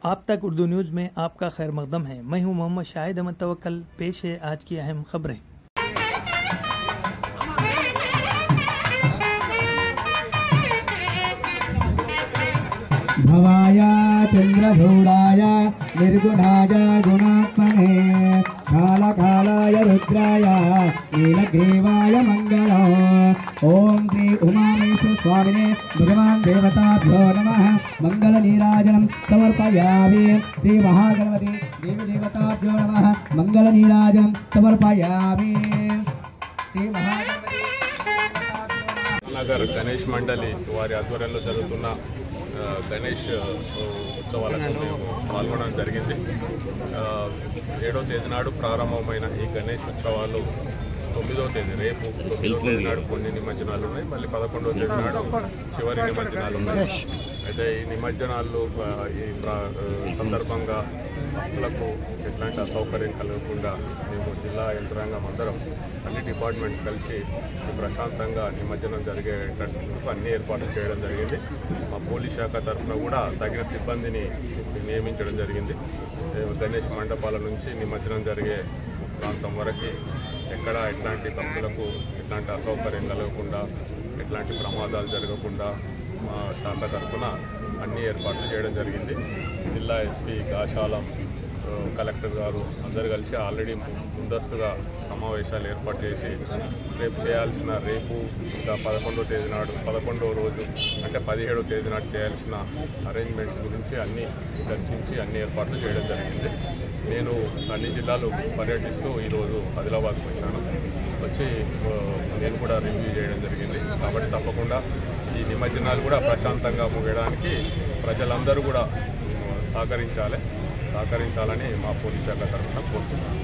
आप तक उर्दू न्यूज़ में आपका खैर मकदम है। मैं हूं मोहम्मद शाहिद अहमद तवक्कल। पेश है आज की अहम खबरें। भवाय चंद्रधूराय निर्गुणाय गुणात्मने कालकालाय रुद्राय नीलग्रीवाय मंगलो। ओम श्री उमामेश्वर स्वामिने भगवान देवताभ्यो नमः। मंगल नीराजनं समर्पयामि। श्री महागणपति देवी देवताभ्यो नमः। मंगल नीराजनं समर्पयामि। श्री महागणपति నగర్ గణేష్ మండలి వారి ఆధ్వర్యంలో జరుగుతున్న గణేష్ ఉత్సవాలకు మేము పాల్గొనడం జరిగింది. 7వ తేదీ నాడు ప్రారంభమైన ఈ గణేష్ ఉత్సవాలు 9వ తేదీ రేపు 9వ తేదీ నాడు కొన్ని నిమజ్జనాలు ఉన్నాయి. మళ్ళీ 11వ తేదీ నాడు చివరి నిమజ్జనాలు ఉన్నాయి. అయితే ఈ నిమజ్జనాలు ఈ సందర్భంగా భక్తులకు ఎట్లాంటి అసౌకర్యం కలగకుండా మేము జిల్లా యంత్రాంగం అందరం అన్ని డిపార్ట్మెంట్స్ కలిసి ప్రశాంతంగా నిమజ్జనం జరిగేటట్టు అన్ని ఏర్పాట్లు చేయడం జరిగింది. మా పోలీస్ శాఖ తరఫున కూడా తగిన సిబ్బందిని నియమించడం జరిగింది. గణేష్ మండపాల నుంచి నిమజ్జనం జరిగే ప్రాంతం వరకు ఎక్కడ ఎట్లాంటి భక్తులకు ఎట్లాంటి అసౌకర్యం కలగకుండా ఎట్లాంటి ప్రమాదాలు జరగకుండా మా శాఖ తరఫున అన్ని ఏర్పాట్లు చేయడం జరిగింది. జిల్లా ఎస్పీ గాశాలం కలెక్టర్ గారు అందరు కలిసి ఆల్రెడీ ముందస్తుగా సమావేశాలు ఏర్పాటు చేసి రేపు చేయాల్సిన ఇంకా 11వ తేదీ నాడు 11వ రోజు అంటే 17వ తేదీ నాడు చేయాల్సిన అరేంజ్మెంట్స్ గురించి అన్నీ చర్చించి అన్ని ఏర్పాట్లు చేయడం జరిగింది. నేను అన్ని జిల్లాలు పర్యటిస్తూ ఈరోజు ఆదిలాబాద్కు వచ్చి నేను కూడా రివ్యూ చేయడం జరిగింది. కాబట్టి తప్పకుండా ఈ నిమజ్జనాలు కూడా ప్రశాంతంగా ముగియడానికి ప్రజలందరూ కూడా సహకరించాలని మా పోలీస్ శాఖ తరఫున కోరుతున్నాను.